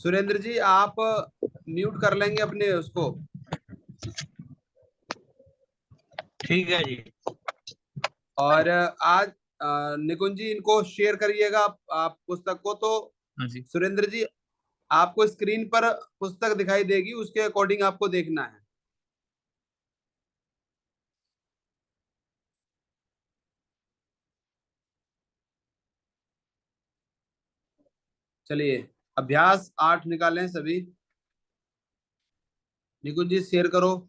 सुरेंद्र जी आप म्यूट कर लेंगे अपने उसको। ठीक है जी। और आज निकुंज जी इनको शेयर करिएगा आप पुस्तक को तो। हाँ जी। सुरेंद्र जी आपको स्क्रीन पर पुस्तक दिखाई देगी, उसके अकॉर्डिंग आपको देखना है। चलिए अभ्यास 8 निकालें सभी। निकुंज जी शेयर करो,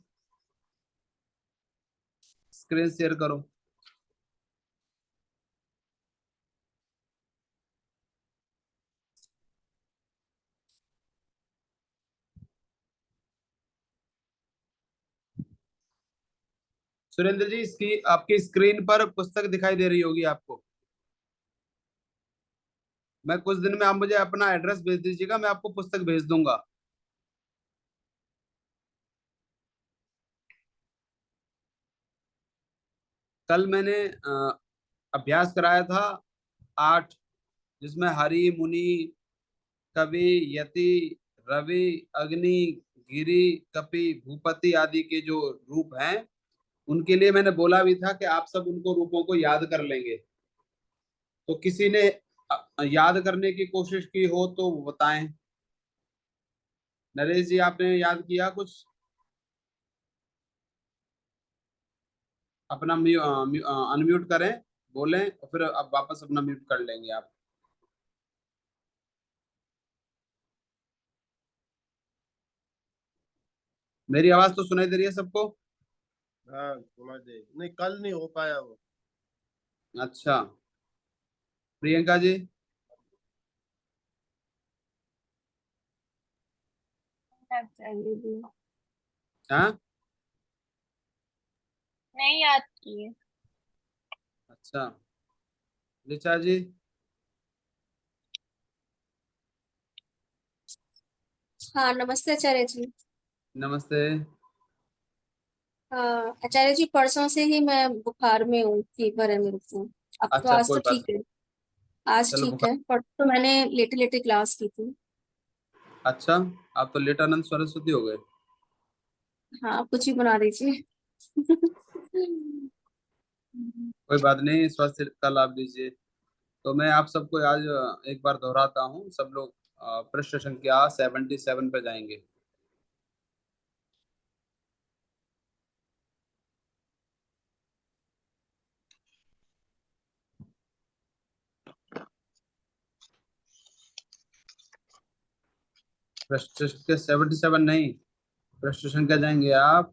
स्क्रीन शेयर करो। सुरेंद्र जी इसकी आपकी स्क्रीन पर पुस्तक दिखाई दे रही होगी आपको। मैं कुछ दिन में, आप मुझे अपना एड्रेस भेज दीजिएगा, मैं आपको पुस्तक भेज दूंगा। कल मैंने अभ्यास कराया था 8, जिसमें हरि मुनि कवि यति रवि अग्नि गिरि कपि भूपति आदि के जो रूप हैं, उनके लिए मैंने बोला भी था कि आप सब उनको रूपों को याद कर लेंगे। तो किसी ने याद करने की कोशिश की हो तो वो बताएं। नरेश जी आपने याद किया कुछ? अपना अनम्यूट करें, बोलें और फिर अब वापस अपना म्यूट कर लेंगे आप। मेरी आवाज तो सुनाई दे रही है सबको? हाँ सुना दे, नहीं कल नहीं हो पाया वो। अच्छा, प्रियंका जी? हाँ, नहीं याद किए। अच्छा। ऋचा जी? हाँ नमस्ते आचार्य जी। नमस्ते। हाँ आचार्य जी, परसों से ही मैं बुखार में हूँ, फीवर है मेरे को। अब तो अच्छा आज कोई तो बात ठीक है। आज चलो ठीक बुखार। है, परसों तो मैंने लेटे लेटे क्लास की थी। अच्छा, आप तो लेटानंद सरस्वती हो गए। हाँ कुछ भी बना दीजिए। कोई बात नहीं, स्वास्थ्य का लाभ लीजिए। तो मैं आप सबको आज एक बार दोहराता हूँ। सब लोग पृष्ठ संख्या 77 पे जाएंगे। पृष्ठ संख्या 77 नहीं, पृष्ठ संख्या जाएंगे आप।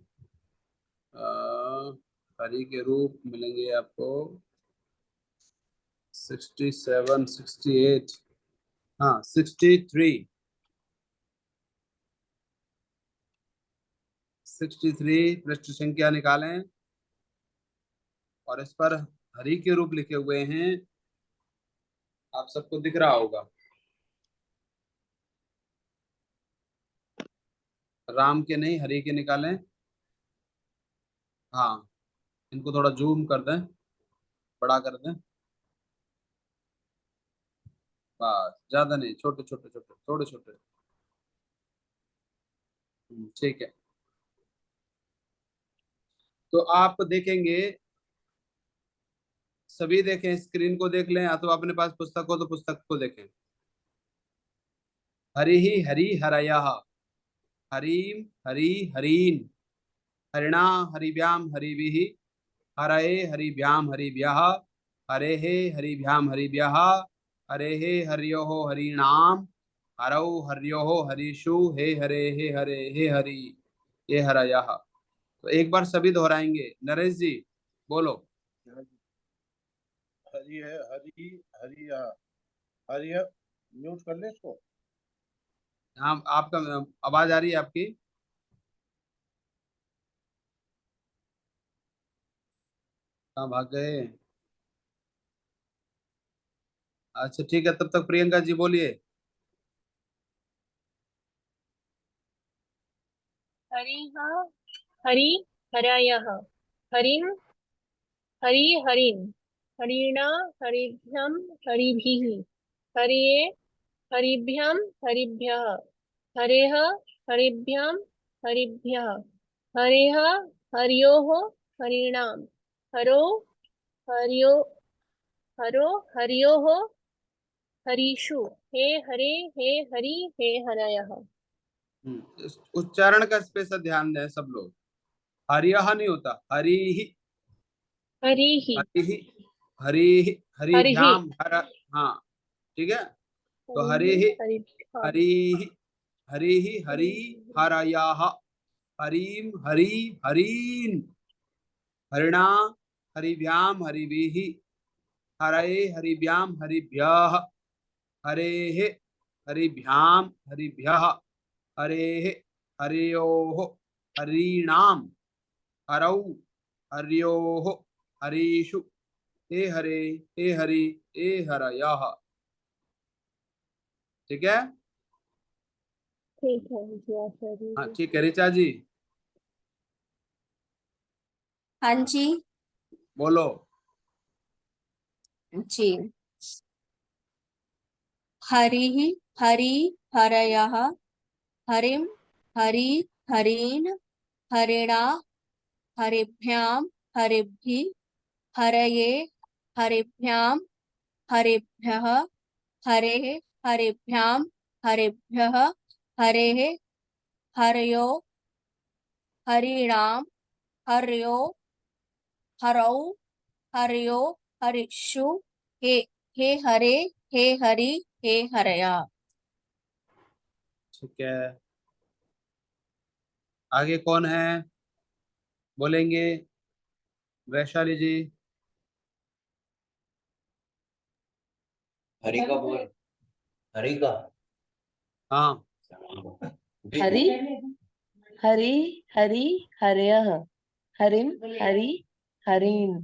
हरि के रूप मिलेंगे आपको 67 68, हाँ 63। 63 पृष्ठ संख्या निकालें और इस पर हरि के रूप लिखे हुए हैं, आप सबको दिख रहा होगा। राम के नहीं, हरि के निकालें। हाँ, इनको थोड़ा जूम कर दें, बड़ा कर दें। बस, ज्यादा नहीं, छोटे छोटे छोटे थोड़े छोटे। ठीक है। तो आप देखेंगे, सभी देखें, स्क्रीन को देख लें, या तो अपने पास पुस्तक हो तो पुस्तक को देखें। हरि ही हरि हरयः, हरीम हरि हरीन, हरिणा हरिभ्याम हरिभिः, हरये हरिभ्याम हरिभ्यः, हरेः हरिभ्याम हरिभ्यः, हरेः हर्योः हरीणाम, हरौ हर्योः हरीषु, हे हरे हे हरे हे हरि हे हरयः। तो एक बार सभी दोहराएंगे। नरेश जी बोलो। हरि है हरि हरि हरि है। म्यूट कर ले इसको। हाँ, आपका आवाज आ रही है आपकी। कहाँ भाग गए? अच्छा ठीक है, तब तक प्रियंका जी बोलिए। हरिः हरि हरयः, हरिं हरि हरिन्, हरिणा हरिभ्यं हरिभिः, हरये हरिभ्यं हरिभ्यः, हरेः हरिभ्यां हरिभ्यः हरेः हर्योः हरिणां हरो हर्यो हरो हर्योः हरीषु हे हरे हे हरि हे हरयः। इस उच्चारण का स्पेशल ध्यान दें सब लोग। हरियः नहीं होता, हरि ही, हरिः हरि ही, हरि ही, हरिः हरिभ्याम हर। हाँ ठीक है, तो हरि ही, हरिभ्यां हरि ही, हरि ही, हरि हरयः, हरीम हरि हरीन, हरिणा हरिभ्याम हरिभिः, हरये हरिभ्याम हरिभ्यः, हरेः हरिभ्याम हरिभ्यः, हरेः हरयोः हरीणाम हरौ हर्योः हरीषु हे हरे हे हरि हे हरयः। ठीक है, ठीक है जी आचार्य हाँ जी। ठीक है ऋचा जी हाँ जी। बोलो। जी। हरिः हरि हरयः हरिं हरि हरीन् हरिणा हरिभ्यां हरिभिः हरये हरिभ्यां हरिभ्यः हरेः हरिभ्यां हरिभ्यः हरेः हरयो हरिणां हर्यो हरौ हर्यो हरिषु हे हे हरे हे हरि हे हरया। ठीक है, आगे कौन है बोलेंगे? वैशाली जी। हरि का बोल, हरि का। हाँ हरि हरि हरि हरयः हरिं हरि हरीन्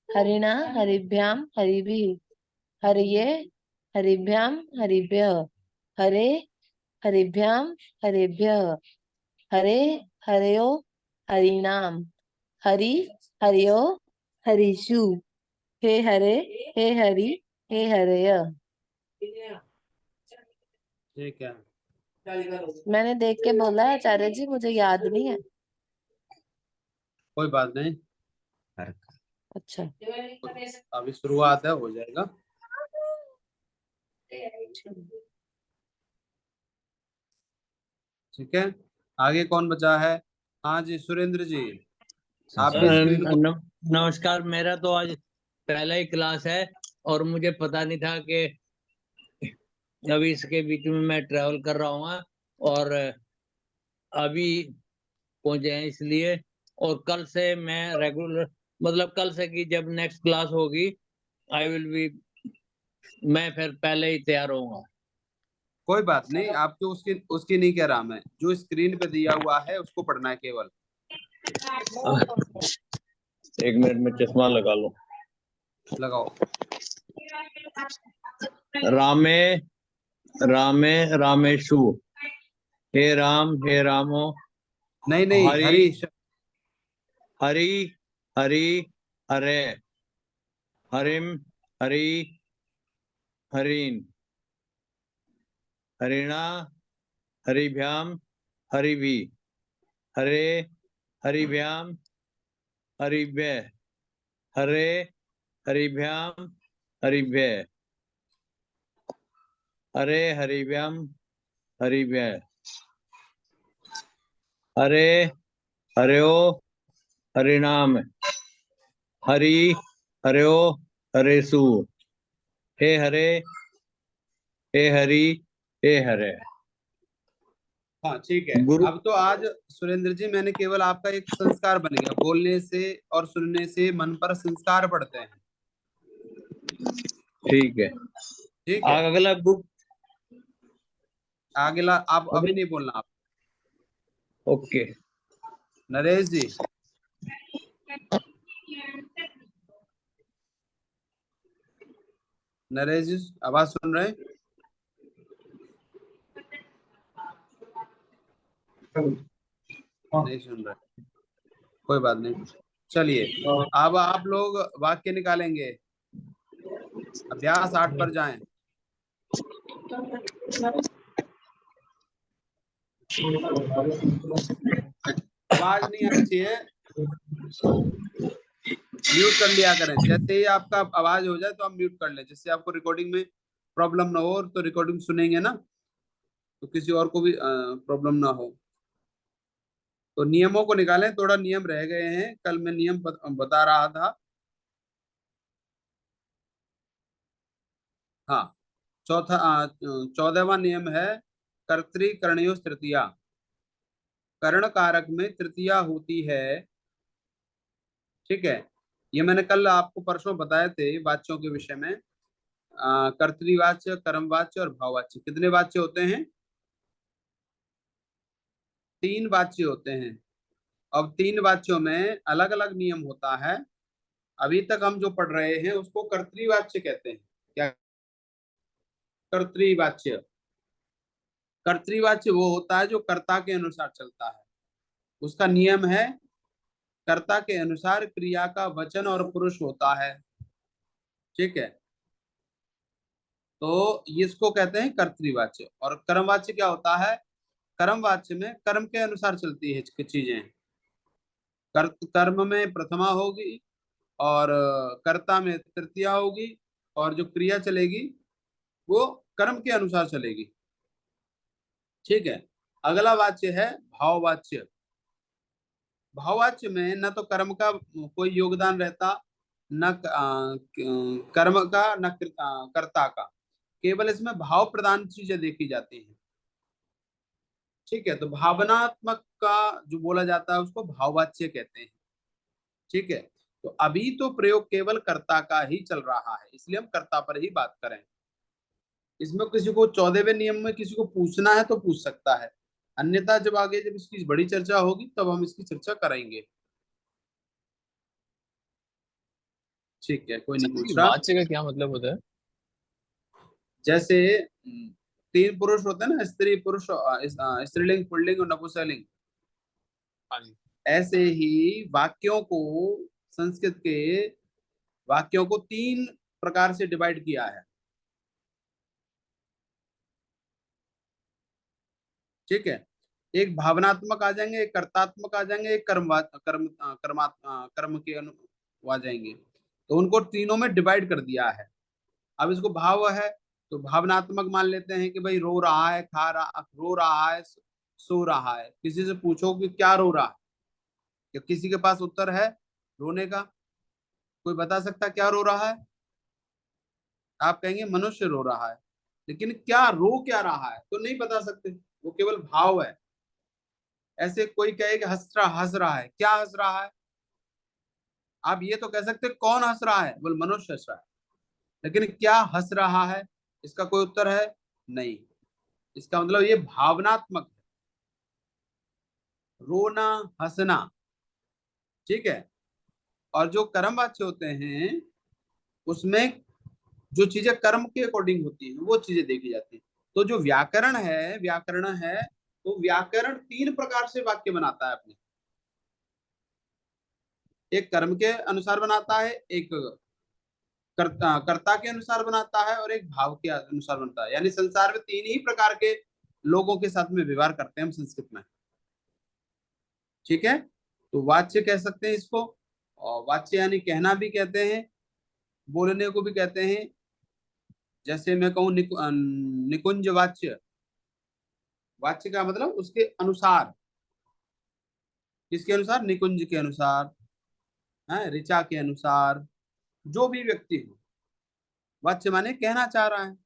हरिणा हरिभ्यां हरिभिः हरये हरिभ्यां हरिभ्यः हरे हरिभ्यां हरिभ्यः हरे हरयो हरिणां हरि हरयो हरिषु हे हरे हे हरि हे हरय। ठीक है, मैंने देख के बोला है आचार्य जी, मुझे याद नहीं है। कोई बात नहीं, अच्छा। अभी शुरुआत है, हो जाएगा। ठीक है, आगे कौन बचा है? हाँ जी सुरेंद्र जी, आप भी स्क्रीन को। नमस्कार, मेरा तो आज पहला ही क्लास है और मुझे पता नहीं था कि अभी इसके बीच में मैं ट्रैवल कर रहा हूँ और अभी पहुंचे हैं इसलिए। और कल से मैं रेगुलर, मतलब कल से की जब नेक्स्ट क्लास होगी आई विल बी, मैं फिर पहले ही तैयार होऊंगा। कोई बात नहीं, आपको उसकी उसकी नहीं कह रहा मैं, जो स्क्रीन पे दिया हुआ है उसको पढ़ना है केवल। एक मिनट में चश्मा लगा लो। लगाओ। रामे रामे रामेशु हे रामो नहीं नहीं, हरि हरी हरि हरि हरे हरिम हरि हरीन हरिणा हरिभ्याम हरिभि हरे हरिभ्याम हरिभ्य हरे हरिभ्याम हरिभ्य हरे हरिभ्याम हरिभ्य हरे हरयो हरिनाम हरि हरयो हरेसु हे हरे हे हरि हे हरे। हाँ ठीक है, गुरु। अब तो आज सुरेंद्र जी मैंने केवल आपका एक संस्कार बन गया, बोलने से और सुनने से मन पर संस्कार पड़ते हैं। ठीक है, ठीक है, अगला बुक। अगला आप अभी नहीं बोलना आप। ओके। नरेश जी, नरेश जी आवाज सुन रहे हैं? नहीं सुन रहे, कोई बात नहीं, चलिए अब आप लोग वाक्य निकालेंगे। अभ्यास 8 पर जाएं। आवाज नहीं आनी चाहिए, म्यूट कर लिया करें। जैसे ही आपका आवाज हो जाए तो आप म्यूट कर लें, जिससे आपको रिकॉर्डिंग में प्रॉब्लम ना हो, और तो रिकॉर्डिंग सुनेंगे ना तो किसी और को भी प्रॉब्लम ना हो। तो नियमों को निकालें, थोड़ा नियम रह गए हैं, कल मैं नियम बता रहा था। हाँ, 14वां नियम है कर्तृकरणयोः तृतीया। कर्ण कारक में तृतीया होती है, ठीक है। ये मैंने कल आपको परसों बताए थे वाच्यों के विषय में। कर्तृवाच्य, कर्मवाच्य और भाववाच्य। कितने वाच्य होते हैं? 3 वाच्य होते हैं। अब 3 वाच्यों में अलग अलग नियम होता है। अभी तक हम जो पढ़ रहे हैं उसको कर्तृवाच्य कहते हैं। क्या? कर्तृवाच्य। कर्तृवाच्य वो होता है जो कर्ता के अनुसार चलता है। उसका नियम है कर्ता के अनुसार क्रिया का वचन और पुरुष होता है, ठीक है। तो इसको कहते हैं कर्तृवाच्य। और कर्मवाच्य क्या होता है? कर्मवाच्य में कर्म के अनुसार चलती है चीजें। कर्म में प्रथमा होगी, और कर्ता में तृतीया होगी, और जो क्रिया चलेगी वो कर्म के अनुसार चलेगी, ठीक है। अगला वाच्य है भाववाच्य। भाववाच्य में न तो कर्म का कोई योगदान रहता, न कर्म का, न कर्ता का। केवल इसमें भाव प्रधान चीजें देखी जाती हैं, ठीक है। तो भावनात्मक का जो बोला जाता है उसको भाववाच्य कहते हैं, ठीक है। तो अभी तो प्रयोग केवल कर्ता का ही चल रहा है, इसलिए हम कर्ता पर ही बात करें। इसमें किसी को 14वें नियम में किसी को पूछना है तो पूछ सकता है, अन्यथा जब आगे जब इसकी बड़ी चर्चा होगी तब हम इसकी चर्चा करेंगे, ठीक है। कोई नहीं पूछ रहा। वाच्य का क्या मतलब होता है? जैसे 3 पुरुष होते हैं ना, स्त्री पुरुष, स्त्रीलिंग, पुल्लिंग और नपुंसकलिंग। हाँ जी। ऐसे ही वाक्यों को, संस्कृत के वाक्यों को 3 प्रकार से डिवाइड किया है, ठीक है। एक भावनात्मक आ जाएंगे, एक कर्तात्मक आ जाएंगे, एक कर्म के आ जाएंगे। तो उनको तीनों में डिवाइड कर दिया है। अब इसको भाव है तो भावनात्मक मान लेते हैं कि भाई रो रहा है, रो रहा है, सो रहा है। किसी से पूछो कि क्या रो रहा है, क्या किसी के पास उत्तर है रोने का? कोई बता सकता क्या रो रहा है? आप कहेंगे मनुष्य रो रहा है, लेकिन क्या रो क्या रहा है तो नहीं बता सकते, वो केवल भाव है। ऐसे कोई कहे कि हंस रहा है, क्या हंस रहा है? आप ये तो कह सकते कौन हंस रहा है, बोल मनुष्य हंस रहा है, लेकिन क्या हंस रहा है इसका कोई उत्तर है नहीं। इसका मतलब ये भावनात्मक है, रोना, हंसना, ठीक है। और जो कर्मवाच्य होते हैं उसमें जो चीजें कर्म के अकॉर्डिंग होती हैं वो चीजें देखी जाती हैं। तो जो व्याकरण है तो व्याकरण 3 प्रकार से वाक्य बनाता है अपने। एक कर्म के अनुसार बनाता है, एक कर्ता के अनुसार बनाता है, और एक भाव के अनुसार बनता है। यानी संसार में 3 ही प्रकार के लोगों के साथ में व्यवहार करते हैं हम संस्कृत में, ठीक है। तो वाच्य कह सकते हैं इसको, और वाच्य यानी कहना भी कहते हैं, बोलने को भी कहते हैं। जैसे मैं कहूँ निकुंज वाच्य। वाच्य का मतलब उसके अनुसार, किसके अनुसार? निकुंज के अनुसार, है ऋचा के अनुसार, जो भी व्यक्ति हो। वाच्य माने कहना चाह रहा है, तो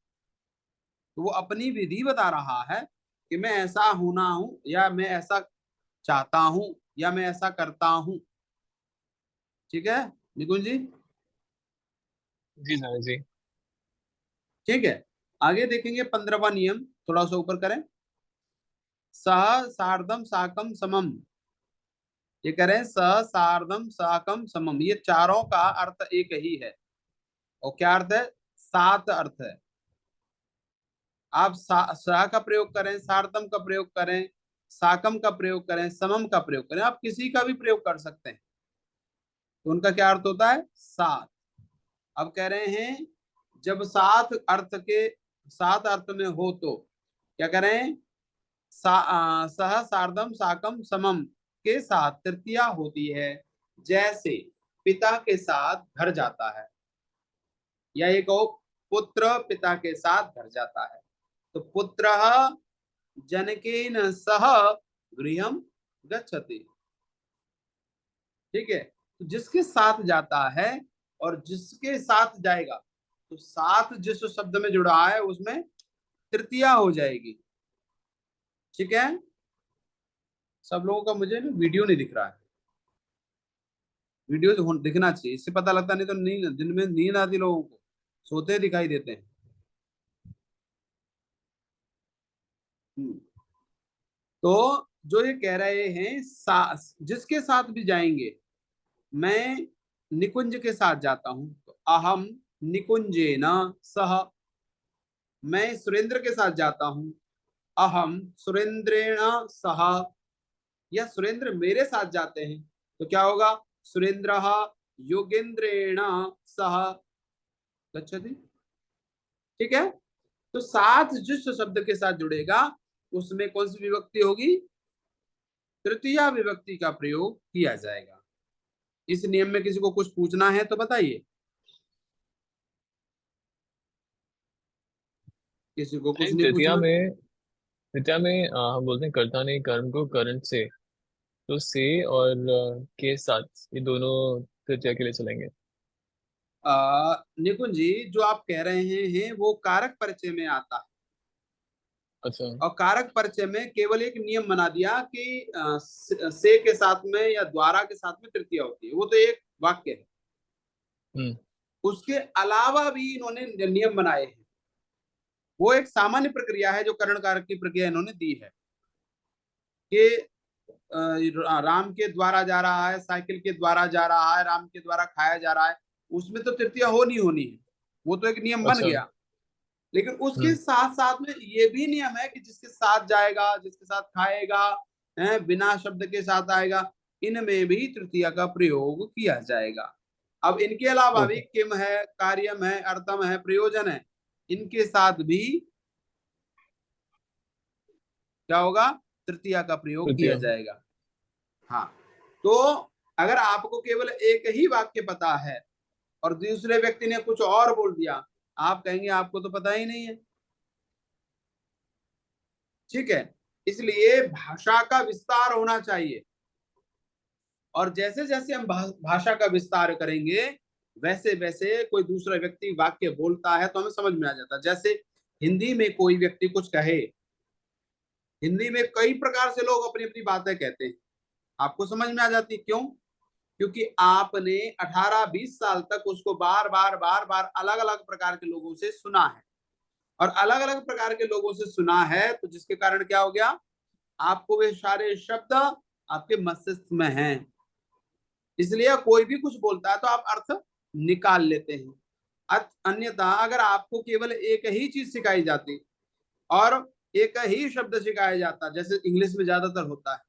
वो अपनी विधि बता रहा है कि मैं ऐसा होना हूं, या मैं ऐसा चाहता हूं, या मैं ऐसा करता हूं, ठीक है निकुंज जी? जी सर जी। ठीक है। आगे देखेंगे 15वां नियम, थोड़ा सा ऊपर करें। सह सार्धम साकम समम। ये कह रहे हैं सह सार्धम साकम समम, ये चारों का अर्थ एक ही है। और क्या अर्थ है? 7 अर्थ है। आप सा का प्रयोग करें, सार्धम का प्रयोग करें, साकम का प्रयोग करें, समम का प्रयोग करें, आप किसी का भी प्रयोग कर सकते हैं। तो उनका क्या अर्थ होता है? 7। अब कह रहे हैं जब 7 अर्थ में हो तो क्या करें? सह सार्धम साकम समम के साथ तृतीया होती है। जैसे पिता के साथ घर जाता है, या एक और पुत्र पिता के साथ घर जाता है। तो पुत्र जनकेन सह गृहम गच्छति। ठीक है, तो जिसके साथ जाता है और जिसके साथ जाएगा, तो साथ जिस शब्द में जुड़ा है उसमें तृतीया हो जाएगी। ठीक है, सब लोगों का मुझे वीडियो नहीं दिख रहा है, वीडियो तो दिखना चाहिए, इससे पता लगता, नहीं तो नींद, दिन में नींद आती लोगों को, सोते दिखाई देते हैं। तो जो ये कह रहे हैं जिसके साथ भी जाएंगे, मैं निकुंज के साथ जाता हूं तो अहम निकुंजेन सह, मैं सुरेंद्र के साथ जाता हूं अहम सुरेंद्रेण सह, या सुरेंद्र मेरे साथ जाते हैं तो क्या होगा, सुरेंद्र योगेंद्रेण सह गच्छति। ठीक है, तो साथ जिस शब्द के साथ जुड़ेगा उसमें कौन सी विभक्ति होगी, तृतीया विभक्ति का प्रयोग किया जाएगा। इस नियम में किसी को कुछ पूछना है तो बताइए, किसी को कुछ नहीं तृतीया पूछना? में तृतीया में हम बोलते हैं कर्ता ने कर्म को करण से, तो से और के साथ ये दोनों तृतीया के लिए चलेंगे। निकुंज जी, जो आप कह रहे हैं वो कारक परिचय में आता है, अच्छा। और कारक परिचय में केवल एक नियम बना दिया कि से के साथ में या द्वारा के साथ में तृतीया होती है, वो तो एक वाक्य है। हम्म। उसके अलावा भी इन्होंने नियम बनाए हैं, वो एक सामान्य प्रक्रिया है जो करण कारक की प्रक्रिया इन्होंने दी है कि राम के द्वारा जा रहा है, साइकिल के द्वारा जा रहा है, राम के द्वारा खाया जा रहा है, उसमें तो तृतीया होनी होनी है, वो तो एक नियम बन अच्छा। गया। लेकिन उसके हम्म। साथ साथ में ये भी नियम है कि जिसके साथ जाएगा, जिसके साथ खाएगा, बिना शब्द के साथ आएगा, इनमें भी तृतीया का प्रयोग किया जाएगा। अब इनके अलावा भी ओके। किम है, कार्यम है, अर्थम है, प्रयोजन है, इनके साथ भी क्या होगा, तृतीया का प्रयोग किया तृतीया। जाएगा। हाँ, तो अगर आपको केवल एक ही वाक्य पता है और दूसरे व्यक्ति ने कुछ और बोल दिया, आप कहेंगे आपको तो पता ही नहीं है। ठीक है, इसलिए भाषा का विस्तार होना चाहिए, और जैसे जैसे हम भाषा का विस्तार करेंगे वैसे वैसे कोई दूसरा व्यक्ति वाक्य बोलता है तो हमें समझ में आ जाता है। जैसे हिंदी में कोई व्यक्ति कुछ कहे, हिंदी में कई प्रकार से लोग अपनी अपनी बातें कहते हैं, आपको समझ में आ जाती है। क्यों? क्योंकि आपने 18-20 साल तक उसको बार बार बार बार अलग अलग प्रकार के लोगों से सुना है, और अलग अलग प्रकार के लोगों से सुना है, तो जिसके कारण क्या हो गया, आपको वे सारे शब्द आपके मस्तिष्क में हैं। इसलिए कोई भी कुछ बोलता है तो आप अर्थ निकाल लेते हैं। अन्यथा अगर आपको केवल एक ही चीज सिखाई जाती और एक ही शब्द सिखाया जाता, जैसे इंग्लिश में ज्यादातर होता है,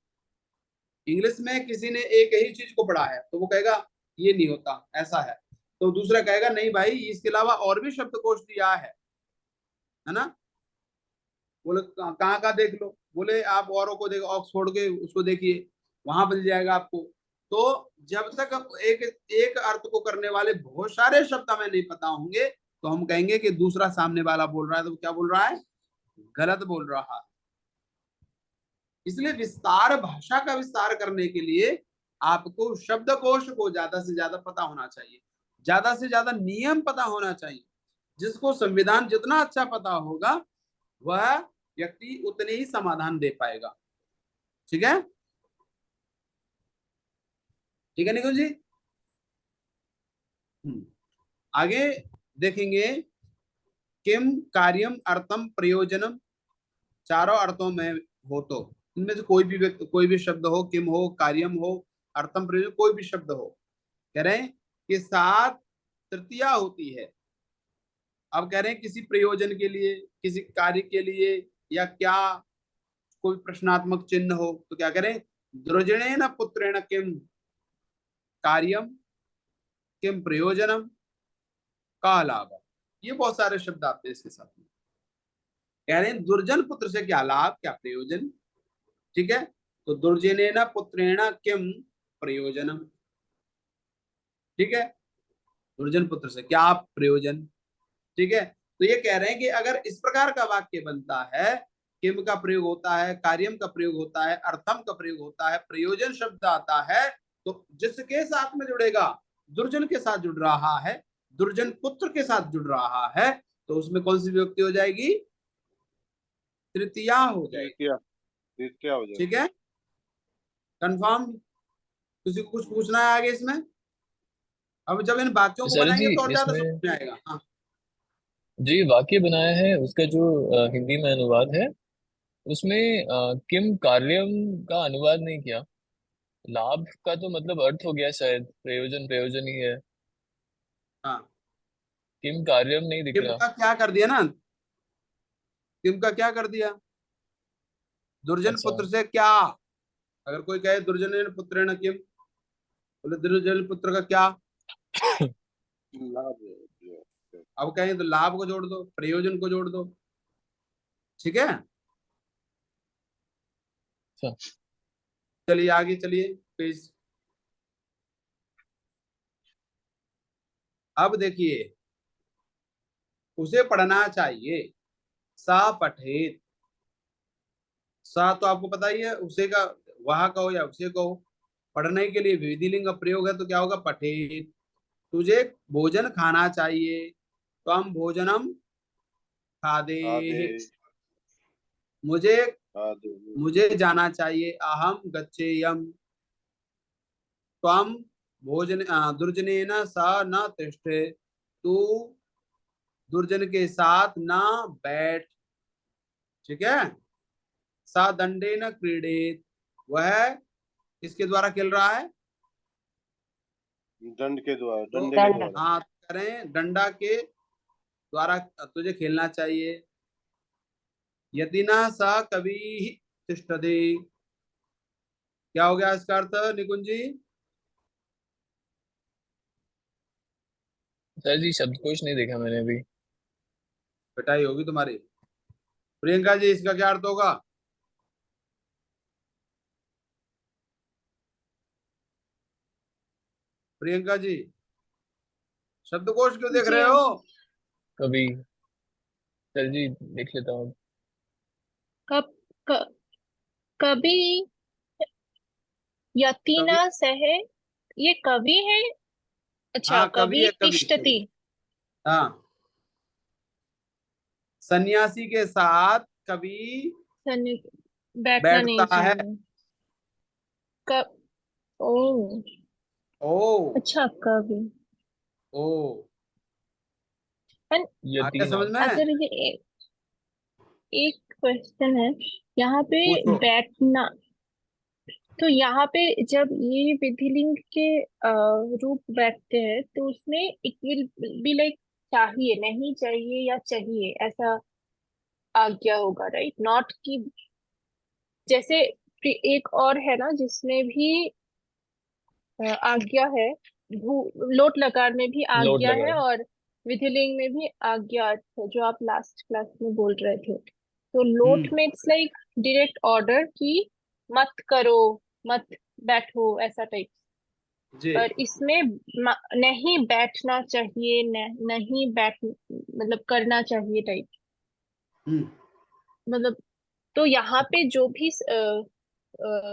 इंग्लिश में किसी ने एक ही चीज को पढ़ा है तो वो कहेगा ये नहीं होता, ऐसा है, तो दूसरा कहेगा नहीं भाई इसके अलावा और भी शब्दकोश दिया है ना। बोले कहाँ कहाँ देख लो, बोले आप औरों को देखो, ऑक्सफोर्ड के उसको देखिए, वहां मिल जाएगा आपको। तो जब तक एक एक अर्थ को करने वाले बहुत सारे शब्द हमें नहीं पता होंगे तो हम कहेंगे कि दूसरा सामने वाला बोल रहा है तो क्या बोल रहा है, गलत बोल रहा है। इसलिए विस्तार, भाषा का विस्तार करने के लिए आपको शब्दकोश को ज्यादा से ज्यादा पता होना चाहिए, ज्यादा से ज्यादा नियम पता होना चाहिए। जिसको संविधान जितना अच्छा पता होगा वह व्यक्ति उतने ही समाधान दे पाएगा। ठीक है, ठीक है निकुंज जी। आगे देखेंगे, किम कार्यम अर्थम प्रयोजनम, चारों अर्थों में हो तो इनमें से कोई भी व्यक्ति, कोई भी शब्द हो, किम हो, कार्यम हो, अर्थम प्रयोजन, कोई भी शब्द हो, कह रहे हैं कि साथ तृतीया होती है। अब कह रहे हैं किसी प्रयोजन के लिए, किसी कार्य के लिए, या क्या कोई प्रश्नात्मक चिन्ह हो तो क्या करें, द्रुजणेन पुत्रेण किम कार्यम किम प्रयोजनम का लाभ। ये बहुत सारे शब्द आते हैं इसके साथ में। कह रहे हैं दुर्जन पुत्र से क्या लाभ क्या प्रयोजन, ठीक है, तो दुर्जनेन पुत्रेण किम प्रयोजनम, ठीक है, दुर्जन पुत्र से क्या प्रयोजन, ठीक है। तो ये कह रहे हैं कि अगर इस प्रकार का वाक्य बनता है, किम का प्रयोग होता है, कार्यम का प्रयोग होता है, अर्थम का प्रयोग होता है, प्रयोजन शब्द आता है, तो जिसके साथ में जुड़ेगा, दुर्जन के साथ जुड़ रहा है, दुर्जन पुत्र के साथ जुड़ रहा है, तो उसमें कौन सी विभक्ति हो जाएगी, तृतीया हो जाएगी, तृतीया, तृतीया हो जाएगी। ठीक है, कंफर्म। किसी को कुछ पूछना है आगे इसमें? अब जब इन वाक्यों को सर बनाएंगे जी तो और ज्यादा इसमें समझ में आएगा। हाँ, जी वाक्य बनाया है उसका जो हिंदी में अनुवाद है उसमें किम कार्यम का अनुवाद नहीं किया। लाभ का तो मतलब अर्थ हो गया, शायद प्रयोजन प्रयोजन ही है। हाँ, किम कार्यम नहीं दिख किम रहा। का क्या कर दिया ना, किम का क्या कर दिया, दुर्जन अच्छा। पुत्र से क्या, अगर कोई कहे दुर्जन पुत्र न किम, बोले दुर्जन पुत्र का क्या, लाभ है। अब कहें तो लाभ को जोड़ दो, प्रयोजन को जोड़ दो, ठीक है। अच्छा। चलिए आगे चलिए पेज। अब देखिए, उसे पढ़ना चाहिए, सा पठेत, सा तो आपको पता ही है, उसे का, वहां कहो या उसे कहो, पढ़ने के लिए विधिलिंग का प्रयोग है तो क्या होगा, पठेत। तुझे भोजन खाना चाहिए, तो हम भोजनम खादे, आदे, मुझे आदे, मुझे जाना चाहिए, अहम गच्छेयम, त्वम भोजन दुर्जनेन स न तिष्ठे, तू दुर्जन के साथ न बैठ, ठीक है। सा दंडेन क्रीडेत, वह किसके द्वारा खेल रहा है, दंड के द्वारा, तो डंडे के द्वारा। हाँ करें, डंडा के द्वारा तुझे खेलना चाहिए। यतिना सा कवि तिष्ठते, क्या हो गया इसका अर्थ निकुंज जी? सर जी शब्दकोश नहीं देखा मैंने अभी। पिटाई होगी तुम्हारी। प्रियंका जी इसका क्या अर्थ होगा? प्रियंका जी शब्दकोश क्यों देख जी रहे हाँ। हो? कभी सर जी देख लेता हूँ। कब क- कभी कवि, यतीना सहे, ये कवि है। अच्छा, हाँ कवि कवि है, कवि तिष्ठति। कवि, हाँ, सन्यासी के साथ कवि सन्नि- बैठना नहीं बैठता है। चाहिए। कब, ओ, ओ, अच्छा कवि। ओ, एंड आगे यतीना। समझ में? अगर ये एक क्वेश्चन है यहाँ पे, पूछो। बैठना, तो यहाँ पे जब ये विधिलिंग के रूप बैठते हैं तो उसमें इट विल बी लाइक चाहिए, नहीं चाहिए या चाहिए, ऐसा आज्ञा होगा, राइट? नॉट कि जैसे एक और है ना जिसमें भी आज्ञा है, लोट लकार में भी लोट आज्ञा लगा है है। और विधिलिंग में भी आज्ञा है, जो आप लास्ट क्लास में बोल रहे थे। तो लोट हम्म, में इट्स लाइक डायरेक्ट ऑर्डर कि मत करो, मत बैठो, ऐसा टाइप। जी, पर इसमें नहीं बैठना चाहिए, नहीं बैठ मतलब करना चाहिए टाइप, हम्म, मतलब। तो यहाँ पे जो भी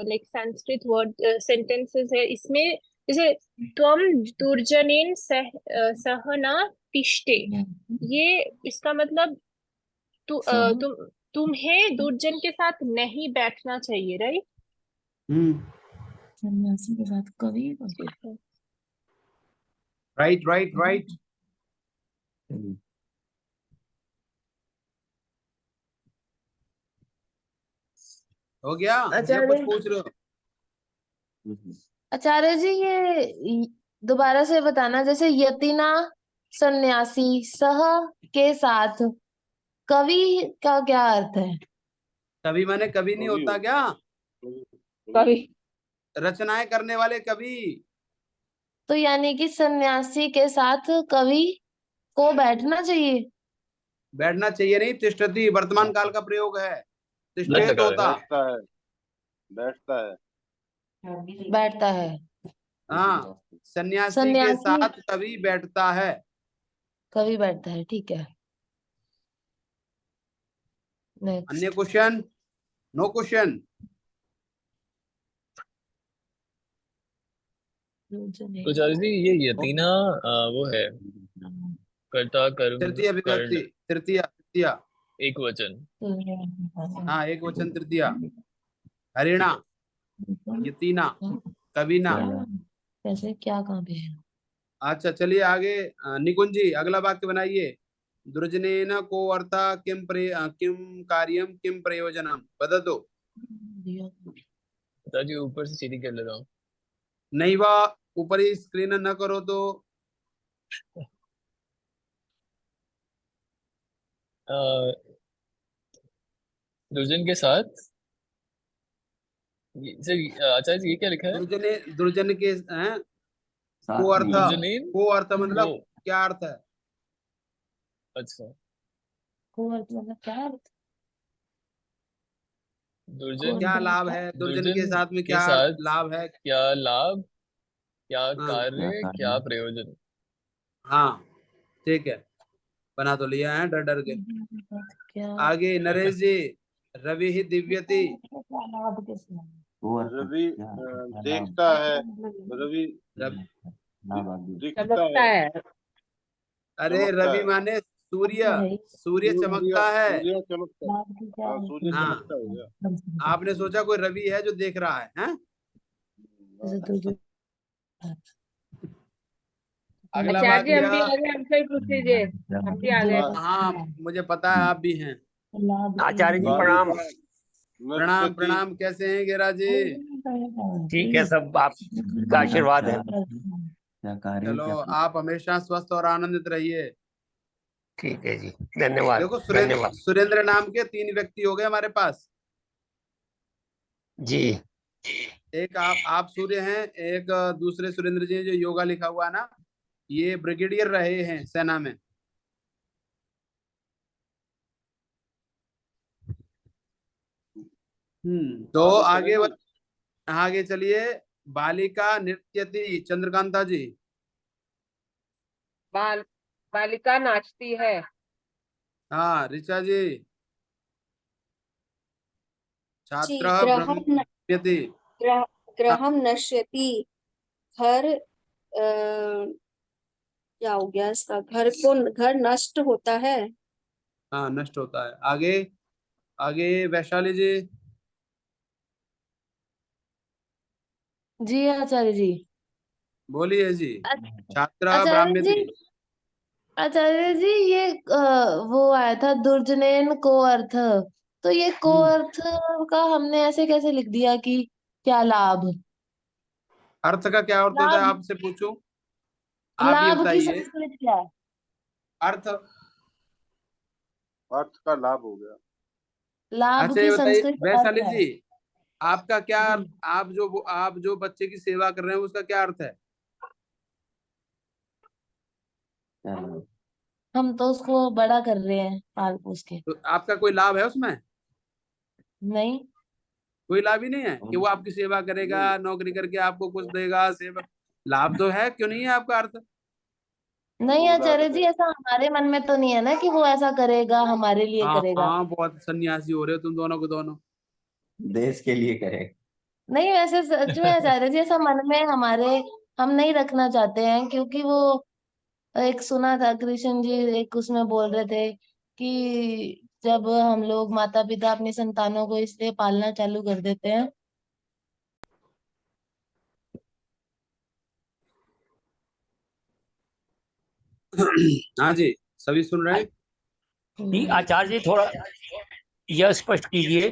लाइक संस्कृत वर्ड सेंटेंसेस है इसमें, जैसे त्वम दुर्जनेन सह न तिष्ठे, ये इसका मतलब तुम्हें दुर्जन के साथ नहीं बैठना चाहिए, राइट? हम्म, सन्यासी के साथ कवि राइट राइट राइट, हो गया या कुछ आचार्य पूछ रहे हो? आचार्य जी, ये दोबारा से बताना, जैसे यतिना सन्यासी सह के साथ, कवि का क्या अर्थ है? कवि माने कवि नहीं कवि होता हो, क्या, कवि, रचनाएं करने वाले कवि। तो यानी कि सन्यासी के साथ कवि को बैठना चाहिए। बैठना चाहिए नहीं, तिष्ठति वर्तमान काल का प्रयोग है, लट तिष्ठेत लगा है। होता। बैठता है। बैठता है। बैठता है। हाँ, सन्यासी के सन्यासी साथ कवि बैठता है। कभी बैठता है, ठीक है। अन्य नेक्स्ट। क्वेश्चन? No question? तो आचार्य जी ये यतीना वो है कर्ता कर्म तृतीय कर्ण विभक्ति, तृतीय तृतीय। एक वचन। हाँ, एक वचन तृतीय। ठीक हरिणा, है। यतीना, कविना। कैसे, क्या कहाँ पे है? अच्छा, चलिए आगे। निकुंज जी, अगला वाक्य बनाइए। दुर्जनेन को अर्था किम कार्यम किम प्रयोजनम वदतु। पिताजी ऊपर से सीधी कर लेता हूँ। नहीं, वह ऊपर ही स्क्रीन न करो तो। अ, दुर्जन के साथ आचार्य जी ये क्या लिखा है? दुर्जन के को अर्थ, दुर्जनेन को अर्थ को। मतलब क्या अर्थ है? अच्छा, को अर्थ मतलब क्या अर्थ? दुर्जन क्या लाभ है दुर्जन के दुर्जन साथ में, के क्या साथ लाभ है? क्या लाभ, क्या हाँ कार्य, क्या प्रयोजन। हाँ, ठीक है, बना तो लिया है डर डर के। क्या आगे नरेश जी, रवि ही दिव्यति। रवि देखता है। रवि रवि, दिखता है। अरे चमकता रवि है। माने सूर्य। सूर्य सूर्य चमकता है। सूर्य चमकता है। हाँ, सूर्य हाँ, चमकता हो गया। आपने सोचा कोई रवि है जो देख रहा है, हैं? अगला आचार्य जी, हम भी वाक्य। आ गए, हमसे ही पूछ लीजिए। हम भी आ गए। हाँ, मुझे पता है आप भी हैं। आचार्य जी प्रणाम। बालिका प्रणाम नश्यति। प्रणाम, कैसे हैं गेरा जी? ठीक है, सब आपका आशीर्वाद है। चलो, आप हमेशा स्वस्थ और आनंदित रहिए। ठीक है जी, धन्यवाद देखो, धन्यवाद सुरेंद्र नाम के 3 व्यक्ति हो गए हमारे पास। जी। एक आप सूर्य हैं, एक दूसरे सुरेंद्र जी जो योगा लिखा हुआ है ना, ये ब्रिगेडियर रहे हैं सेना में। तो आगे चले जी। आगे चलिए। बालिका नृत्यति, चंद्रकांता जी। बालिका नाचती है। हाँ, ऋचा जी। जी, छात्र ग्रहम ब्रह्मत्यति। ग्रहम नश्यति। घर क्या हो गया इसका? घर नष्ट होता है। हाँ, नष्ट होता है। आगे आगे वैशाली जी। जी आचार्य जी। बोलिए जी। छात्र आचार्य जी, ब्राह्मयति। आचार्य जी ये वो आया था दुर्जनेन को अर्थ। तो ये को अर्थ का हमने ऐसे कैसे लिख दिया कि क्या लाभ? अर्थ का क्या अर्थ होता है, लाभ, आपसे पूछूं? आप ये लाभ की बताइए। संस्कृत क्या है? अर्थ। अर्थ का लाभ हो गया। लाभ अच्छा, की ये बताइए संस्कृत अर्थ वैशाली है। जी, आपका क्या जी, आप जो बच्चे की सेवा कर रहे हैं उसका क्या अर्थ है? हम तो उसको बड़ा कर रहे हैं पाल पोस के। तो आपका कोई लाभ है उसमें? नहीं, कोई लाभ ही नहीं है कि वो आपकी सेवा करेगा, नहीं, नौकरी करके आपको कुछ देगा, सेवा। लाभ तो है, क्यों नहीं है आपका अर्थ? नहीं पूरा आचार्य जी, है। ऐसा हमारे मन में तो नहीं है ना कि वो ऐसा करेगा, हमारे लिए हाँ करेगा। हाँ, बहुत सन्यासी हो रहे हो तुम दोनों को दोनों। देश के लिए करे। नहीं, वैसे सच में आचार्य जी ऐसा मन में हमारे हम नहीं रखना चाहते हैं, क्योंकि वो एक सुना था कृष्ण जी एक उसमें बोल रहे थे कि जब हम लोग माता पिता अपनी संतानों को इसलिए पालना चालू कर देते हैं। हाँ जी, सभी सुन रहे हैं। जी आचार्य जी, थोड़ा यह स्पष्ट कीजिए,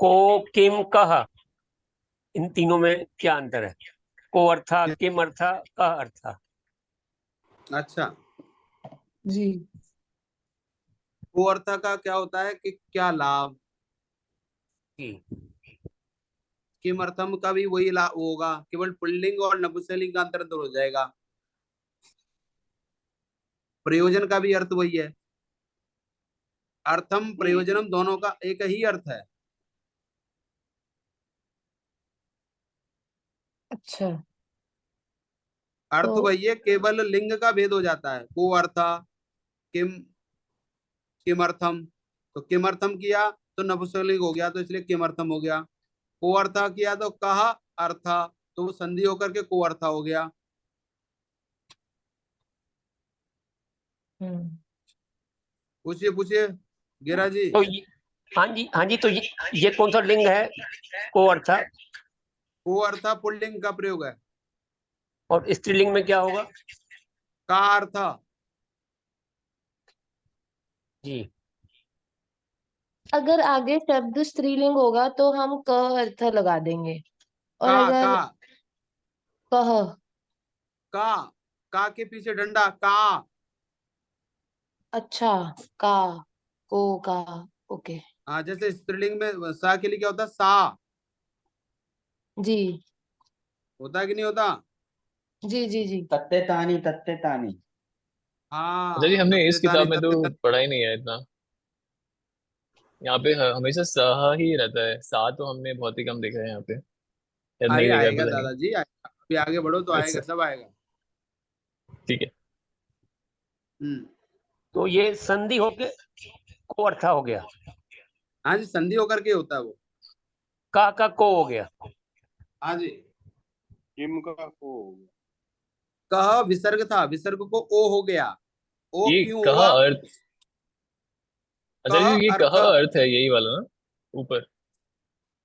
को किम कह, इन तीनों में क्या अंतर है? को अर्था, किम अर्था, कह अर्था। अच्छा, जी, वो अर्थ का क्या होता है कि क्या लाभ। जी किमर्थम का भी वही लाभ होगा, केवल पुल्लिंग और नपुंसकलिंग का अंतर हो जाएगा। प्रयोजन का भी अर्थ वही है। अर्थम प्रयोजनम दोनों का एक ही अर्थ है। अच्छा। अर्थ तो वही है, केवल लिंग का भेद हो जाता है। को अर्था, किम, किमर्थम। तो किमर्थम किया तो नपुंसकलिंग हो गया, तो इसलिए किमर्थम हो गया। को अर्था किया तो कहा अर्था, तो वो संधि होकर के को अर्था हो गया। हम्म पूछिए पूछिए गिरा जी। तो हाँ जी, तो ये कौन सा लिंग है, को अर्था? को अर्था पुल्लिंग का प्रयोग है। और स्त्रीलिंग में क्या होगा? का अर्था। जी। अगर आगे शब्द स्त्रीलिंग होगा तो हम क अर्थ लगा देंगे, और का अगर कह। का का के पीछे डंडा का। अच्छा। का, को, का। ओके। हाँ, जैसे स्त्रीलिंग में सा के लिए क्या होता है, सा। जी होता है कि नहीं होता। जी जी जी। तत्ते तानी, तत्ते तानी। अच्छा जी, हाँ, हमने तत्ते इस तानी किताब में तो तत्ते तानी। पढ़ा ही नहीं है इतना। यहाँ पे हमेशा सहा ही रहता है, सा तो हमने बहुत ही कम देखा है यहाँ पे, शायद अरे नहीं देखा है, आएगा पता नहीं। दादाजी, आएगा। अभी आगे बढ़ो तो अच्छा, आएगा, सब आएगा। ठीक है। हम्म। तो ये संधि होके को अर्था हो गया, हाँ जी, संधि होकर के होता है वो। का को हो गया। हाँ जी। किम का को हो गया। कह विसर्ग था, विसर्ग को ओ हो गया। ओ ये क्यों कहा हुआ। अर्थ, अच्छा कह जी, ये अर्थ। कहा अर्थ है यही वाला ना, ऊपर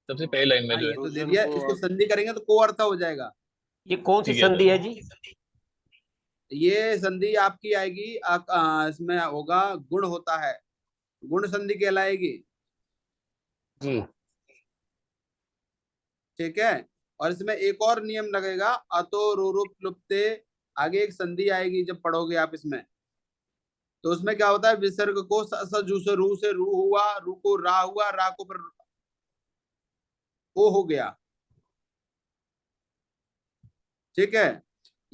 सबसे पहले लाइन में हाँ, जो है। ये तो दे दुष्यंत दिया, को इसको संधि करेंगे तो को अर्थ हो जाएगा। ये कौन सी ठीक है संधि सर। है जी? ये संधि आपकी आएगी इसमें होगा, गुण होता है, गुण संधि कहलाएगी। जी। ठीक है। और इसमें एक और नियम लगेगा, अतो रूप लुप्ते। आगे एक संधि आएगी जब पढ़ोगे आप इसमें, तो उसमें क्या होता है, विसर्ग को जू से रू हुआ, रू को रा हुआ, रा को फिर ओ हो गया। ठीक है।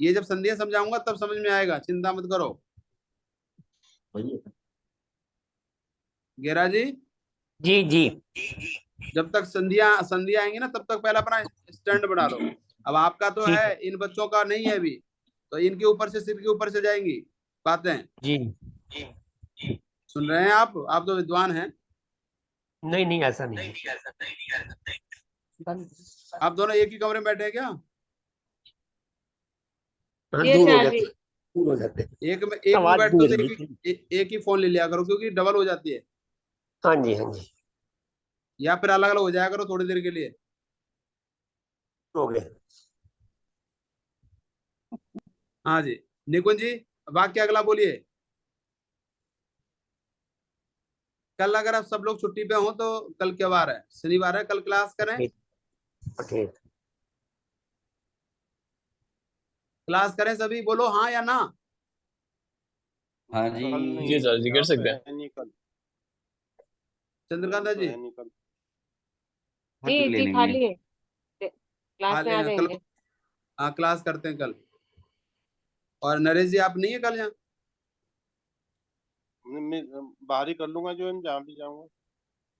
ये जब संधियां समझाऊंगा तब समझ में आएगा, चिंता मत करो। गेरा जी, जी जी। जब तक संधियां आएंगी ना, तब तक पहले अपना स्टैंड बना लो। अब आपका तो ठीक है, है इन बच्चों का नहीं है अभी, तो इनके ऊपर से, सिर के ऊपर से जाएंगी बातें। जी। सुन रहे हैं आप तो विद्वान हैं। नहीं नहीं, ऐसा नहीं है। आप दोनों एक ही कमरे में बैठे हैं क्या। हाँ, ये दूर हो शादी। जाते, दूर हो जाते। एक में आवाज बैठते हो दूर तो है। एक ही फोन ले लिया करो, क्योंकि डबल हो जाती है। हाँ जी हाँ जी, या फिर अलग अलग हो जाया करो थोड़ी देर के लिए। हो गए। हाँ जी। निकुंज जी, वाक्य अगला बोलिए। कल अगर आप सब लोग छुट्टी पे हो तो, कल क्या वार है, शनिवार है, कल क्लास करें। पठेत पठेत। क्लास करें सभी, बोलो हाँ या ना। हाँ कल जी जी। सर जी, कर यहाँ पे सकते हैं। है नहीं कल। चंद्रकांता तो जी। है नहीं कल। जी छुट्टी ले जी लेंगे। खाली है, क्लास में आ कल। जाएंगे। हाँ, क्लास करते हैं कल। और नरेश जी, आप नहीं है कल यहाँ। मैं बाहर ही कर लूंगा जो जहाँ भी जाऊंगा।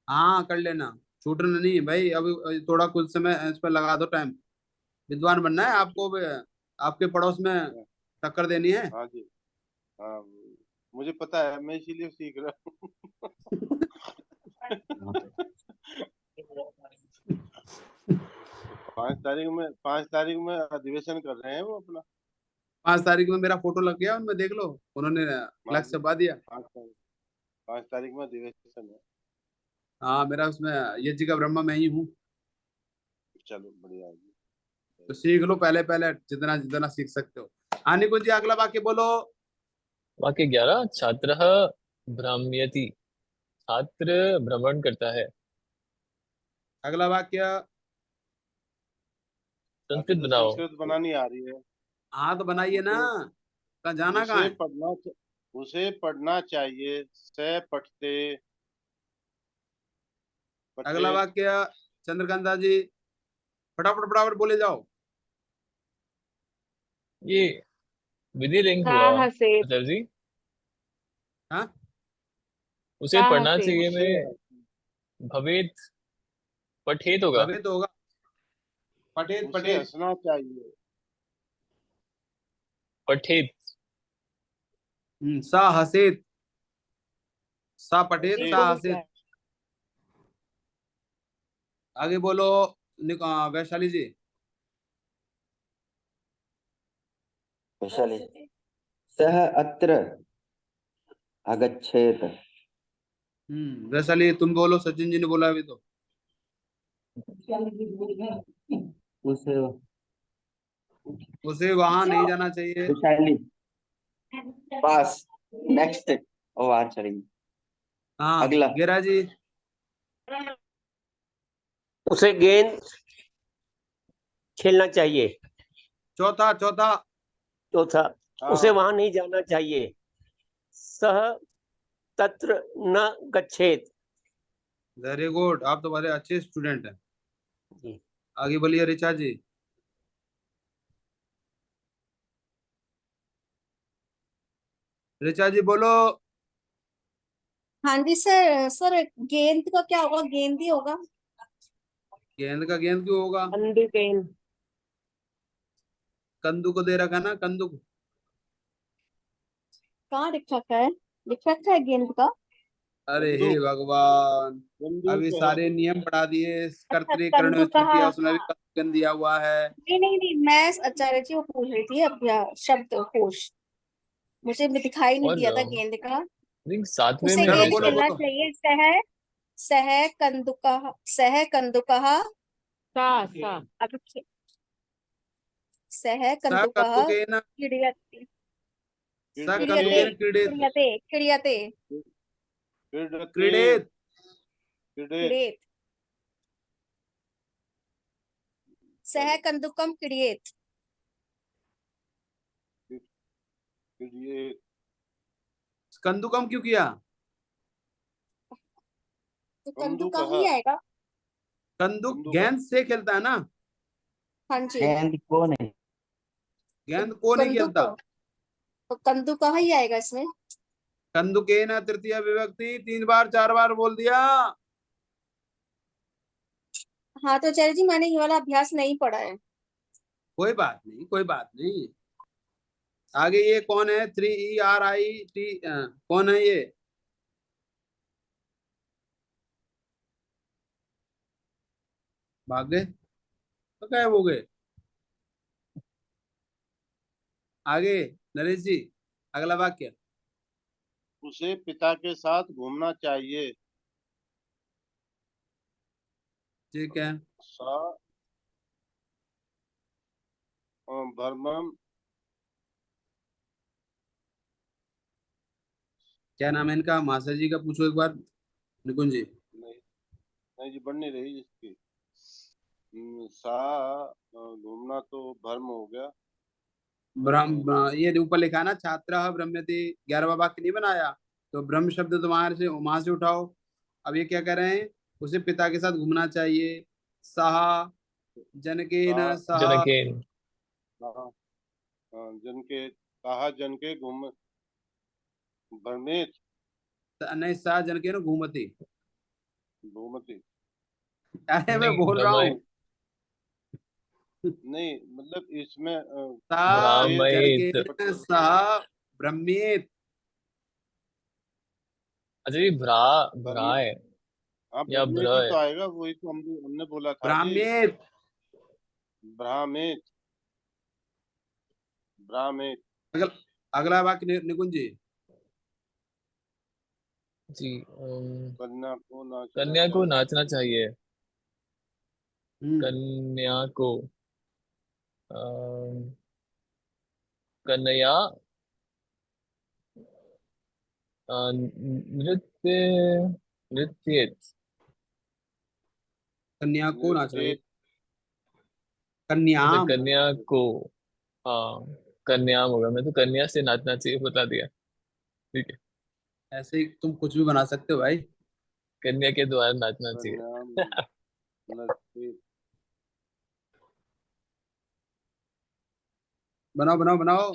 हाँ, कर लेना, छूटना नहीं भाई। अभी थोड़ा कुछ समय इस पर लगा दो टाइम, विद्वान बनना है आपको भी, आपके पड़ोस में टक्कर देनी है। हाँ जी। हाँ, मुझे पता है, मैं इसीलिए सीख रहा हूँ। 5 तारीख में अधिवेशन कर रहे हैं वो अपना। 5 तारीख में मेरा फोटो लग गया उनमें, देख लो, उन्होंने हाँ फ्लैक्स जी। छपा दिया। 5 तारीख, 5 तारीख में अधिवेशन है। हाँ, मेरा उसमें यज्ञ का ब्रह्मा मैं ही हूँ। चलो बढ़िया है जी। तो सीख लो पहले पहले, जितना जितना सीख सकते हो। हाँ निकुंज जी, अगला वाक्य बोलो। वाक्य 11, छात्र भ्राम्यति, छात्र भ्रमण करता है। अगला वाक्य। आपको संस्कृत तो बनाओ। संस्कृत बनानी आ रही है। हाँ तो बनाइए ना, उसे कहाँ जाना कहाँ उसे है। पढ़ना उसे पढ़ना चाहिए। से पढ़ते अगला पठेत। वाक्य, चंद्रकांता जी, फटाफट फटाफट बोले जाओ। ये विधिलिंग हुआ कहाँ से, सर जी, हाँ, उसे कहाँ पढ़ना से। चाहिए उसे में भवेत, पठेत होगा। भवे तो होगा। पठेत उसे पठेत। हंसना चाहिए। पठेत। सा हसेत। सा पठेत हंसे। सा हसेत। आगे बोलो वैशाली जी। वैशाली सः अत्र अगच्छेत्। वैशाली तुम बोलो, सचिन जी ने बोला अभी तो। उसे उसे वहां नहीं जाना चाहिए। वैशाली पास नेक्स्ट ओ वहां चलेंगे। हाँ अगला गिरा जी। उसे गेंद खेलना चाहिए। चौथा चौथा। चौथा, उसे हाँ, वहां नहीं जाना चाहिए। सह तत्र न गच्छेत। वेरी गुड, आप तो बड़े अच्छे स्टूडेंट हैं। जी। आगे बोलिए ऋचा जी। ऋचा जी बोलो। हाँ जी सर। सर गेंद का क्या होगा? गेंद ही होगा। गेंद का गेंद क्यों होगा? अंधी गेंद। कंदू को दे रखा ना, कंदू। कहाँ लिख रखा है? लिख रखा है गेंद का। अरे हे बंदूक। भगवान, अभी बंदूक है। सारे नियम बढ़ा दिए। अच्छा, कर्तरी तृतीया, उसमें भी कंदू दिया हुआ है। नहीं नहीं नहीं, मैं आचार्य जी को पूछ रही थी अभ्यास शब्दकोश। मुझे भी दिखाई नहीं और दिया था गेंद का। आई थिंक 7वें उसे में चलो है गेंद बोलो शायद। खेलना बोलो। चाहिए। सह सह कंदुकः सह कंदुकः सा अब सह स कंदुकः कंदुकेन क्रीडयति स क्रीडयते कंदुकेन क्रीडेत। क्रीडयते क्रीडयते क्रीडते। क्रीडेत। क्रीडेत। क्रीडेत सह चलो कंदुकम क्रीडेत। क्रीडे। कंदुकम क्यों किया? तो बंदूक कंदुका है। ही आएगा। कंदुक बंदूक है। गेंद से खेलता है ना। हाँ जी। गेंद को नहीं। तो गेंद को नहीं कंदुक खेलता। तो कंदुका ही आएगा इसमें। कंदुकेन तृतीया विभक्ति 3 बार 4 बार बोल दिया। हाँ तो आचार्य जी, मैंने ये वाला अभ्यास नहीं पढ़ा है। कोई बात नहीं, कोई बात नहीं। आगे ये कौन है? 3ERIT, कौन है ये? भाग गए तो गायब हो गए। आगे नरेश जी, अगला वाक्य। उसे पिता के साथ घूमना चाहिए। ठीक है। सा भ्रमम। क्या नाम है इनका? मास्टर जी का पूछो एक बार, निकुंज जी। नहीं, नहीं जी, बढ़ नहीं रही इसकी। सा घूमना तो भ्रम हो गया। ये ऊपर लिखा है ना, छात्र ब्रह्मति, 11वां वाक्य नहीं बनाया? तो ब्रह्म शब्द तुम्हारे से वहां से उठाओ। अब ये क्या कह रहे हैं? उसे पिता के साथ घूमना चाहिए। सहा जनकेन सा सह। जनकेन। हाँ, जन के कहा, जन के घूम भ्रमित नहीं, सह जनकेन घूमती। घूमती। अरे मैं नहीं, बोल रहा हूँ। नहीं मतलब इसमें सा से भ्रामयित। जनकेन सह ब्रह्मेत। अच्छा जी, भ्रा भ्रा भ्रमित। है हाँ, या भ्रमित भ्र ही है? तो आएगा, वही तो हमने बोला था जी। ब्राह्मेत। भ्रामित। भ्रामित। अगला अगला वाक्य निकुंज जी। जी। कन्या को नाचना कन्या को चाहिए। नाचना चाहिए। हम्म कन्या को अम, कन्या नृत्य नृत्येत। कन्या को नाचना नृत्य। चाहिए। अच्छा, कन्याम। कन्या को। हाँ, कन्याम होगा। मैं तो कन्या से नाचना चाहिए बता दिया। ठीक है। ऐसे ही तुम कुछ भी बना सकते हो भाई। कन्या के द्वारा नाचना कन्या चाहिए। नृत्य। बनाओ बनाओ बनाओ।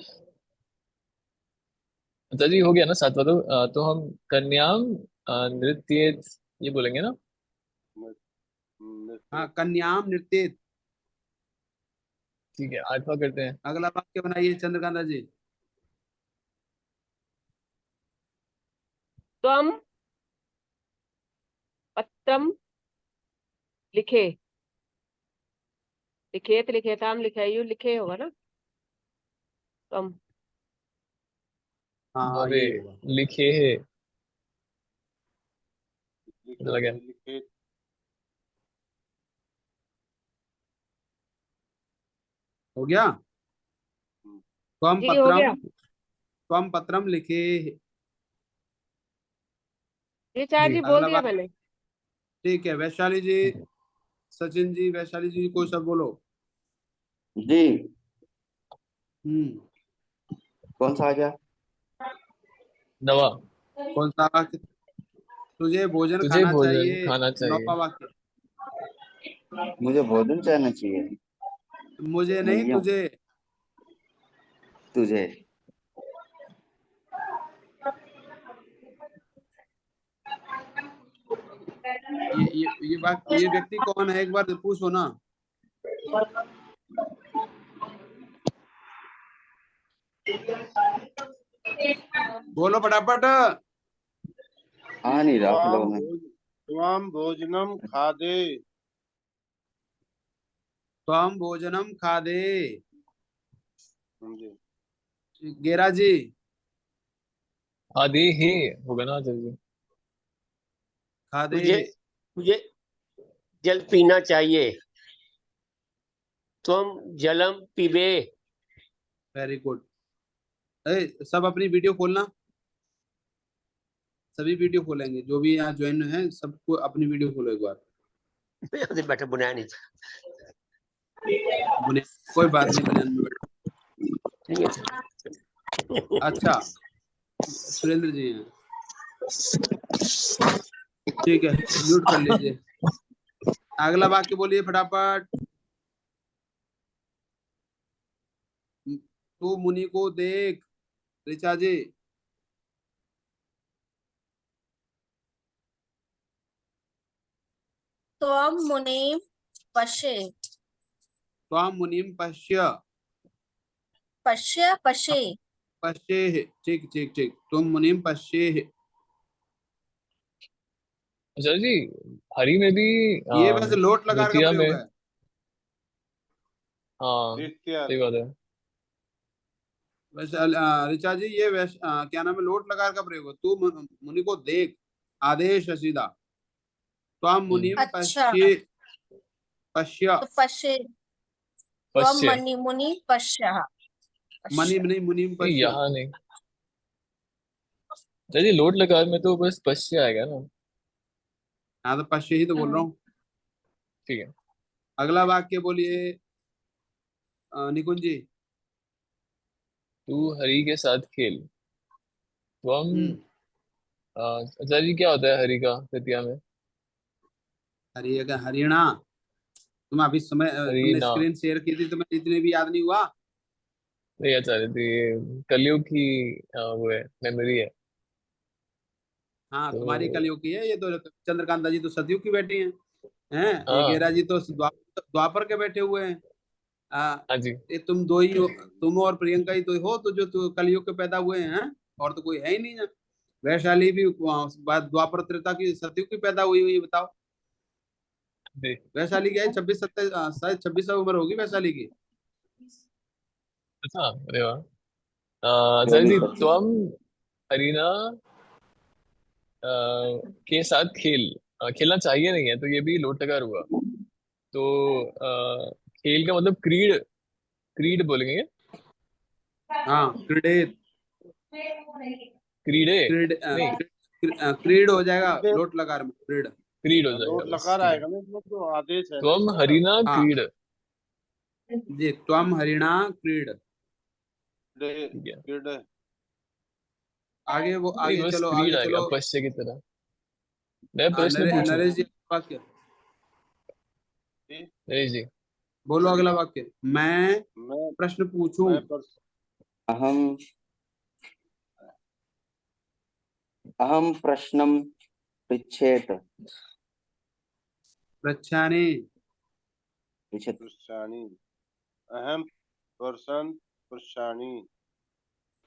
अच्छा जी, हो गया ना 7वां? तो हम कन्याम नृत्येत ये बोलेंगे ना। नृत्य। हाँ, कन्याम नृत्य। ठीक है, 8वां करते हैं। अगला वाक्य बनाइए चंद्रकांता जी। त्वम पत्रम लिखे, लिखेत लिखेताम लिखाइयो लिखे होगा ना, त्वम। हाँ हाँ अबे यही होगा। लिखे है, लिखे चला गया। लिखे हो गया। जी हो गया। त्वम पत्रम लिखे। ये चार जी जी बोल अगला दिया वाक्य। मैंने। ठीक है, वैशाली जी, सचिन जी, वैशाली जी कोई सब बोलो। जी हम्म। कौन सा आ गया? 9वां, कौन सा वाक्य? तुझे भोजन तुझे खाना भोजन चाहिए। खाना चाहिए। 9वां वाक्य। मुझे भोजन चाहना चाहिए। मुझे नहीं, नहीं तुझे। तुझे। ये व्यक्ति कौन है, एक बार पूछो ना। बोलो फटाफट। आ नहीं रहा फ्लो में। त्वाम भोजनम खादे। त्वम भोजनम खादे। जी गेरा जी। आदे है होगा ना जल्दी। खादे। तुझे तुझे जल पीना चाहिए, तुम जलम पीबे। Very good. सब अपनी वीडियो खोलना। सभी वीडियो खोलेंगे, जो भी यहाँ ज्वाइन है सबको अपनी वीडियो खोलो एक बार। मैं बैठा बुनाया नहीं बुने कोई बात नहीं, बनियान में बैठो। था। अच्छा, सुरेंद्र जी हैं। ठीक है, म्यूट कर लीजिए। अगला वाक्य बोलिए फटाफट। तू मुनि को देख। ऋचा जी। त्वम मुनिम पश्य। त्वाम मुनिम पश्य। पश्य पश्य। पश्ये। ठीक ठीक ठीक, तुम मुनिम पश्ये। अच्छा जी, हरी में भी ये वैसे लोट लकार का द्वितीया में। प्रयोग है। हाँ द्वितीय सही बात है। वैसे ऋचा जी, ये क्या नाम है, लोट लकार का प्रयोग है। तू मुनि को देख, आदेश है सीधा। त्वाम मुनिम अच्छा पश्ये। पश्य। तो पश्य, त्वम पश्य, मनि मुनि पश्य। मनी पश्य। नहीं, मुनिम नहीं पश्य। यहाँ नहीं। अच्छा जी, लोट लकार में तो बस पश्य आएगा ना। हाँ तो पश्य ही तो बोल रहा हूँ। ठीक है। अगला वाक्य बोलिए निकुंज जी। तू हरी के साथ खेल। तो हम हम्म। अच्छा जी, क्या होता है हरी का तृतीया में? हरियाणा। तुम अभी समय हरी तुमने ना, स्क्रीन शेयर की थी, तुम्हें इतने भी याद नहीं हुआ। नहीं आचार्य जी, ये कलयुग की वो है, मेमोरी है। हाँ, तुम्हारी तो कलयुग की है ये तो। चंद्रकांता जी तो सतयुग की बेटी हैं। ये हाँ गेरा जी तो द्वापर के बैठे हुए हैं। हाँ जी। ये तुम दो ही हो, तुम और प्रियंका ही तो हो, तो जो कलयुग के पैदा हुए हैं। और तो कोई है ही नहीं ना। वैशाली भी द्वापर त्रेता की, सतयुग की पैदा हुई हुई, बताओ। जी वैशाली क्या है, 26 27, शायद 26 उम्र होगी वैशाली की। अच्छा, अरे वाह। आचार्य चौबीस जी, तो पच्चीस हम हरीना के साथ खेलना चाहिए नहीं है, तो ये भी लोट लकार हुआ। तो खेल का मतलब क्रीड, क्रीड बोलेंगे। हाँ, क्रीडित। क्रीडे, क्रीड नहीं क्रीड हो जाएगा क्रीडे। लोट लकार में, क्रीड। क्रीड हो लोट जाएगा बस, लकार ठीक है। आएगा ना इसमें, तो आदेश है तो ना हम इसका। हरीना हाँ क्रीड। जी, त्वम हरिणा क्रीड। ठीक है, क्रीडे। आगे वो नहीं आगे बस चलो, क्रीड आगे आएगा चलो। पश्य की तरह। मैं प्रश्न पूछूं? नरेश जी, वाक्य नरेश जी। बोलो अगला वाक्य। मैं मैं प्रश्न पूछूं। मैं पर अहम अहम प्रश्नम पृच्छेत। पृच्छामि। पृच्छेत। पृच्छामि। अहम पर्सन परेशानी।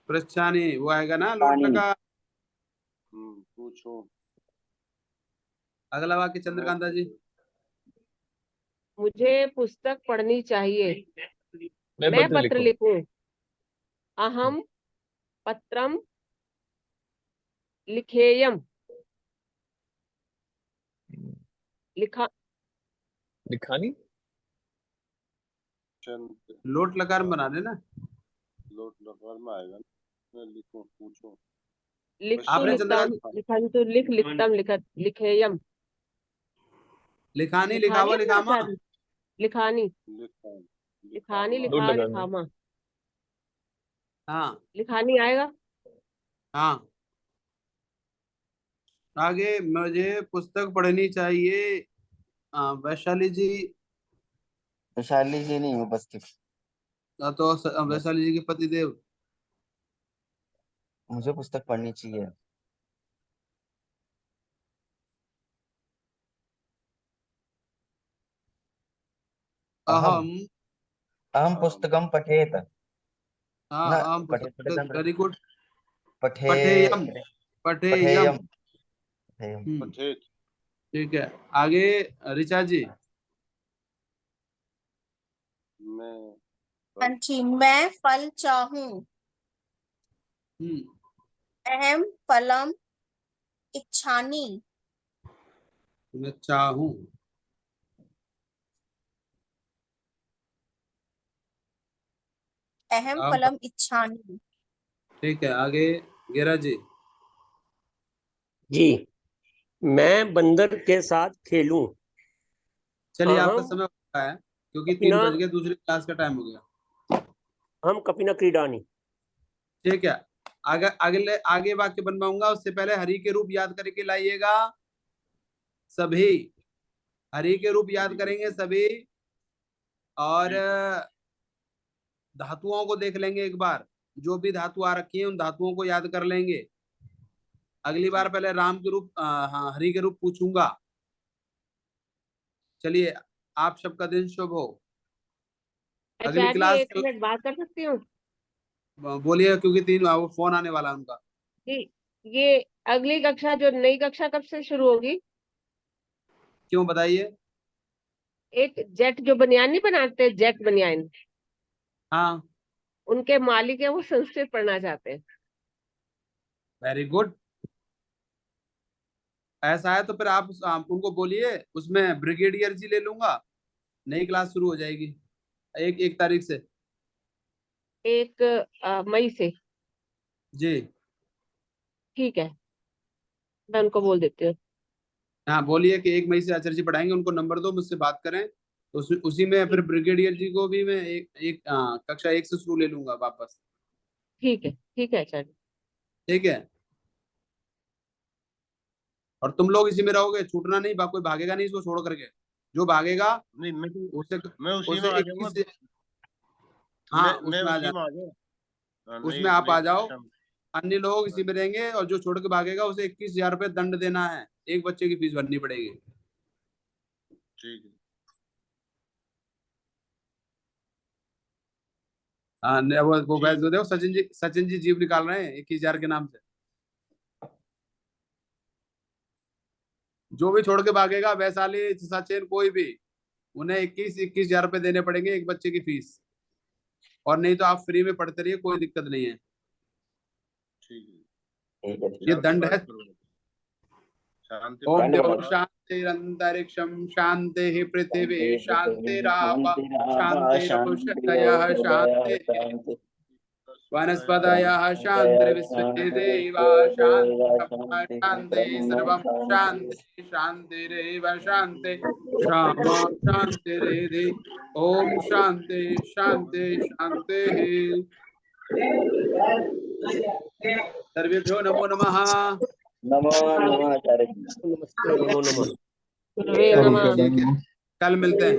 पृच्छानी वो आएगा ना लोट पानी। लगा। पूछो। अगला वाक्य चंद्रकांता जी। मुझे पुस्तक पढ़नी चाहिए। मैं मैं पत्र पत्र लिखूं। लिखूं। अहम पत्रम लिखेयम। लिखा लिखानी। चंद लोट लकार में बना देना। लोट लकार में आएगा ना। मैं लिखूं पूछो। लिखतु आपने लिखतम चंद्रकांत लिखन्तु लिख लिखतम लिखत लिखेयम। लिखानी लिखानी लिखावा है ना लिखामा। आचार्य? लिखानी लिखान लिखानी लोट लिखा लगाना। लिखामा। हाँ लिखानी आएगा। हाँ। आगे मुझे पुस्तक पढ़नी चाहिए। वैशाली जी। वैशाली जी नहीं उपस्थित। तो वैशाली जी के पति देव। मुझे पुस्तक पढ़नी चाहिए। अहम अहम। अहम पुस्तकम पठेत। हाँ ना अहम पठेत पुस्तक वेरी गुड। पठे पठेयम। पठेयम। पठेयम पठेयम। पठेत। ठीक है। आगे ऋचा जी। मैं हाँ जी, मैं फल चाहूं। अहम फलम इच्छानी। मैं चाहूं। अहम अहम फलम इच्छानी। ठीक है। आगे गिरा जी। जी, मैं बंदर के साथ खेलूं। चलिए आपका अहम समय हो गया है क्योंकि 3 कपिना बज गए, दूसरी क्लास का टाइम हो गया। हम कपिना क्रीडानी। ठीक है। आगे वाक्य बनवाऊंगा उससे पहले हरि के रूप याद करके लाइएगा सभी। हरि के रूप याद करेंगे सभी। और धातुओं को देख लेंगे एक बार। जो भी धातु आ रखी है उन धातुओं को याद कर लेंगे। अगली बार पहले राम के रूप हाँ हरि के रूप पूछूंगा। चलिए आप सबका दिन शुभ हो। अगली आचार्य जी क्लास 1 मिनट बात कर सकती हूँ? बोलिए क्योंकि 3 वो फोन आने वाला है उनका। जी, ये अगली कक्षा जो नई कक्षा कब से शुरू होगी? क्यों बताइए। एक जेट जो बनियान नहीं बनाते, जेट बनियान, हाँ उनके मालिक है, वो संस्कृत पढ़ना चाहते हैं। Very good. ऐसा है तो फिर आप उनको बोलिए उसमें ब्रिगेडियर जी ले लूंगा। नई क्लास शुरू हो जाएगी 1 तारीख से। 1 मई से। जी ठीक है, मैं उनको बोल देती हूँ। हाँ बोलिए कि 1 मई से आचार्य जी पढ़ाएंगे। उनको नंबर दो, मुझसे बात करें तो उसी में फिर ब्रिगेडियर जी को भी मैं कक्षा 1 से शुरू ले लूंगा वापस। ठीक है आचार्य। ठीक है। और तुम लोग इसी में रहोगे, छूटना नहीं। कोई भागेगा नहीं इसको छोड़ करके। जो भागेगा नहीं उसे मैं उसी में उसे आ 21 जाऊंगा। हाँ मैं उसमें आ उसी जाना। में आ जाऊंगा। उसमें नई आप नई आ जाओ। कक्षा में। अन्य लोग इसी में रहेंगे और जो छोड़ के भागेगा उसे 21,000 रुपये दंड देना है। एक बच्चे की फीस भरनी पड़ेगी। ठीक है। हाँ वो बैच देखो सचिन जी जीव निकाल रहे हैं 21,000 के नाम से। जो भी छोड़ के भागेगा, वैशाली सचिन कोई भी, उन्हें 21,000 रुपये देने पड़ेंगे एक बच्चे की फीस। और नहीं तो आप फ्री में पढ़ते रहिए, कोई दिक्कत नहीं है। ठीक ठीक ये है। दंड है। शांति ओम दंड द्यौ बढ़ा। शांतिरंतरिक्षम शांति पृथिवी शांतिराप शांति शांतिरोषधयः शांति शांति वनस्पतयः शांतिर्विश्वेदेवा शांति ब्रह्म शांति सर्वं शांति शांतिरेव शांति क्षमा शांतिरेधि। ओम शांति शांति शांति। सर्वेभ्यो नमो नमः। नमो नमः आचार्य जी। नमस्ते, नमो नमः। गुरुवे चलिए नमः। ठीक है, कल मिलते हैं।